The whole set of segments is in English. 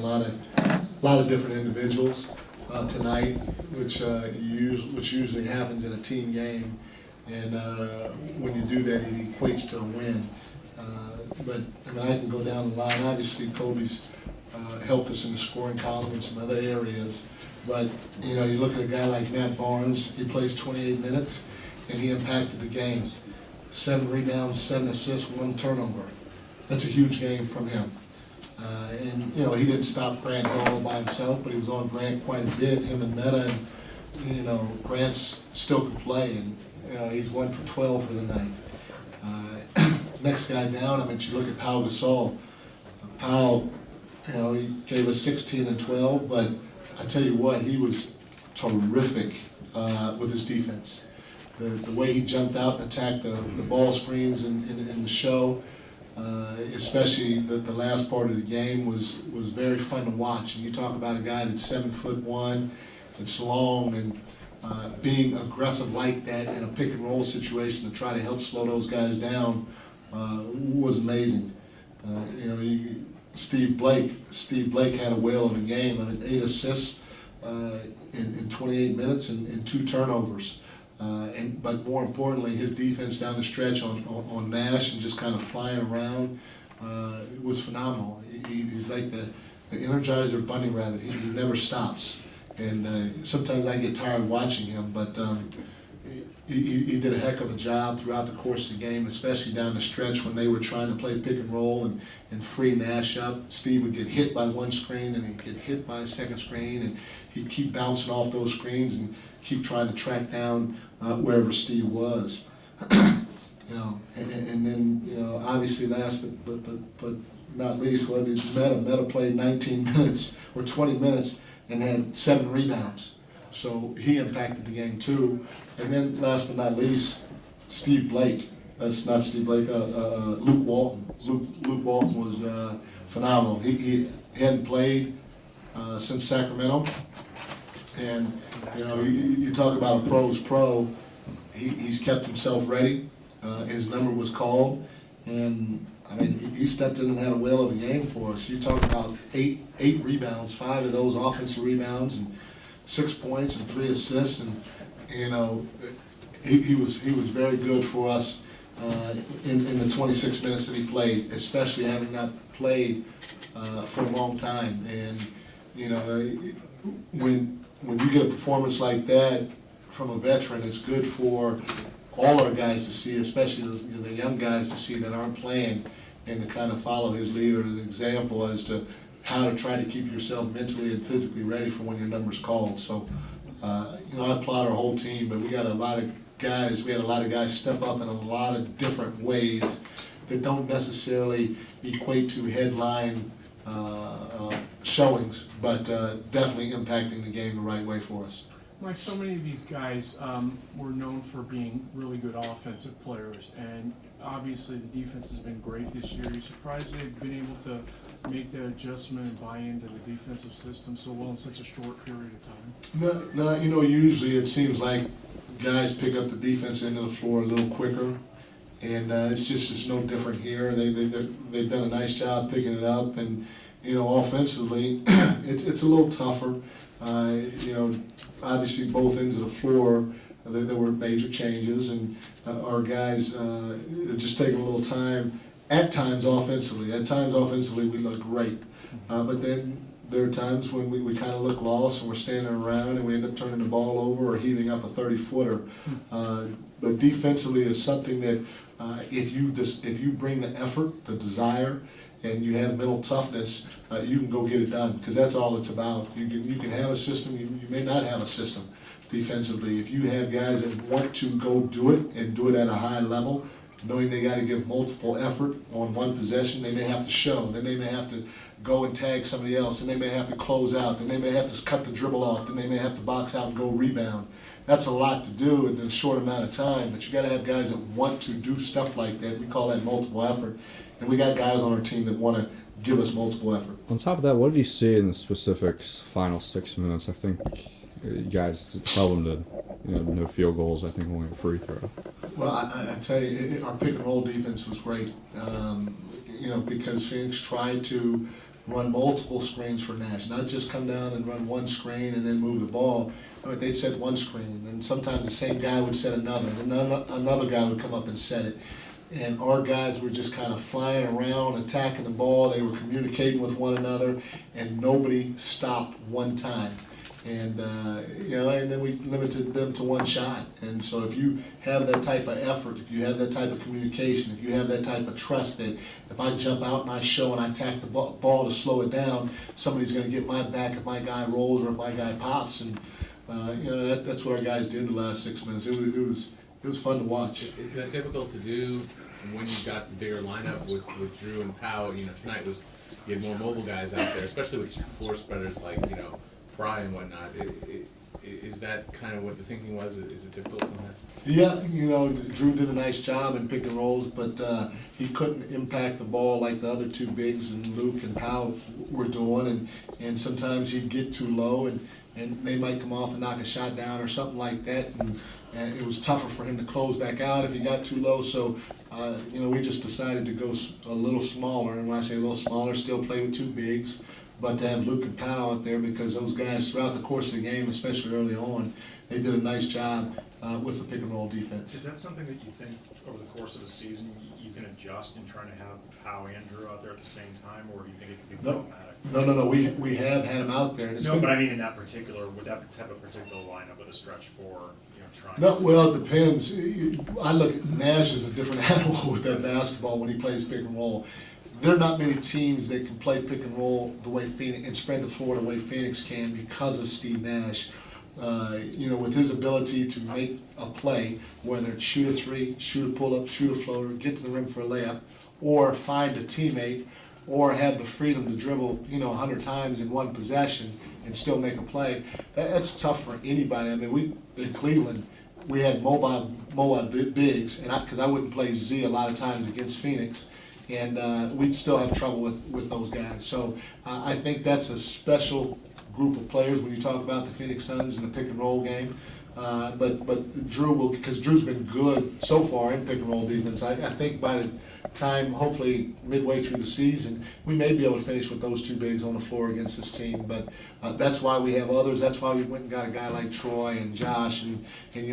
lot of different individuals tonight, which usually happens in a team game. And when you do that, it equates to a win. But I mean, I can go down the line. Obviously, Kobe's helped us in the scoring column in some other areas. But you know, you look at a guy like Matt Barnes. He plays 28 minutes, and he impacted the game. 7 rebounds, 7 assists, 1 turnover. That's a huge game from him. And you know, he didn't stop Grant Hill all by himself, but he was on Grant quite a bit. Him and Meta, and you know, Grant's still could play, and you know, he's 1 for 12 for the night. Next guy down, I mean, you look at Pau Gasol. Pau, you know, he gave us 16 and 12, but I tell you what, he was terrific with his defense. The way he jumped out and attacked the ball screens in the show, especially the last part of the game, was very fun to watch. And you talk about a guy that's 7'1", that's long, and being aggressive like that in a pick and roll situation to try to help slow those guys down was amazing. You know, Steve Blake had a whale of a game. I mean, 8 assists in 28 minutes and 2 turnovers. But more importantly, his defense down the stretch on Nash and just kind of flying around was phenomenal. He's like the Energizer Bunny Rabbit. He never stops. And sometimes I get tired watching him, but he did a heck of a job throughout the course of the game, especially down the stretch when they were trying to play pick and roll and free Nash up. Steve would get hit by one screen, and he'd get hit by a second screen, and he'd keep bouncing off those screens and keep trying to track down wherever Steve was. You know, and then, you know, obviously last but not least, well, Meta played 19 minutes or 20 minutes and had 7 rebounds. So he impacted the game too. And then last but not least, Steve Blake. That's not Steve Blake, Luke Walton. Luke Walton was phenomenal. He hadn't played since Sacramento. And you know, you talk about a pro's pro. He's kept himself ready. His number was called, and I mean, he stepped in and had a whale of a game for us. You talk about eight rebounds, 5 of those offensive rebounds, and 6 points and 3 assists, and you know, he was very good for us in the 26 minutes that he played, especially having not played for a long time. And you know, when you get a performance like that from a veteran, it's good for all our guys to see, especially the young guys to see that aren't playing, and to kind of follow his lead or his example as to how to try to keep yourself mentally and physically ready for when your number's called. So, you know, I applaud our whole team, but we had a lot of guys step up in a lot of different ways that don't necessarily equate to headline showings, but definitely impacting the game the right way for us. Mike, so many of these guys were known for being really good offensive players, and obviously the defense has been great this year. Are you surprised they've been able to make that adjustment and buy into the defensive system so well in such a short period of time? No, you know, usually it seems like guys pick up the defense end of the floor a little quicker, and it's no different here. They've done a nice job picking it up, and you know, offensively, it's a little tougher. You know, obviously both ends of the floor, there were major changes, and our guys just taking a little time. At times offensively we look great, but then there are times when we kind of look lost and we're standing around and we end up turning the ball over or heaving up a 30-footer. But defensively is something that if you bring the effort, the desire, and you have mental toughness, you can go get it done, because that's all it's about. You can have a system, you may not have a system defensively. If you have guys that want to go do it and do it at a high level, knowing they got to give multiple effort on one possession, they may have to show, then they may have to go and tag somebody else, then they may have to close out, then they may have to cut the dribble off, then they may have to box out and go rebound. That's a lot to do in a short amount of time, but you got to have guys that want to do stuff like that. We call that multiple effort, and we got guys on our team that want to give us multiple effort. On top of that, what did you see in the specifics final 6 minutes? I think you guys held them to no field goals. I think only a free throw. Well, I tell you, our pick and roll defense was great. You know, because Phoenix tried to run multiple screens for Nash, not just come down and run one screen and then move the ball. I mean, they'd set one screen, and sometimes the same guy would set another, and then another guy would come up and set it. And our guys were just kind of flying around, attacking the ball. They were communicating with one another, and nobody stopped one time. And and then we limited them to one shot. And so if you have that type of effort, if you have that type of communication, if you have that type of trust that if I jump out and I show and I attack the ball to slow it down, somebody's going to get my back if my guy rolls or if my guy pops. And that's what our guys did the last 6 minutes. It was fun to watch. Is that difficult to do when you've got the bigger lineup with Drew and Powell? Tonight you had more mobile guys out there, especially with floor spreaders like Fry and whatnot. Is that kind of what the thinking was? Is it difficult sometimes? Yeah, Drew did a nice job in pick and rolls, but he couldn't impact the ball like the other two bigs and Luke and Powell were doing, and sometimes he'd get too low and they might come off and knock a shot down or something like that, and it was tougher for him to close back out if he got too low. So, we just decided to go a little smaller, and when I say a little smaller, still play with two bigs, but to have Luke and Powell out there because those guys throughout the course of the game, especially early on, they did a nice job with the pick and roll defense. Is that something that you think over the course of the season you can adjust in trying to have Powell and Drew out there at the same time, or do you think it could be problematic? No. We have had him out there. And it's No, been, but I mean in that particular, with that type of particular lineup with a stretch four, trying. No, well, it depends. I look at Nash as a different animal with that basketball when he plays pick and roll. There are not many teams that can play pick and roll the way Phoenix and spread the floor the way Phoenix can because of Steve Nash. With his ability to make a play, whether it's shoot a three, shoot a pull-up, shoot a floater, get to the rim for a layup, or find a teammate, or have the freedom to dribble, 100 times in one possession and still make a play. That's tough for anybody. I mean, in Cleveland, we had mobile bigs, and because I wouldn't play Z a lot of times against Phoenix, and we'd still have trouble with those guys. So I think that's a special group of players when you talk about the Phoenix Suns in the pick and roll game. But Drew will, because Drew's been good so far in pick and roll defense. I think by the time, hopefully midway through the season, we may be able to finish with those two bigs on the floor against this team. But that's why we have others. That's why we went and got a guy like Troy and Josh, and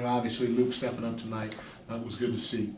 obviously Luke stepping up tonight. Was good to see.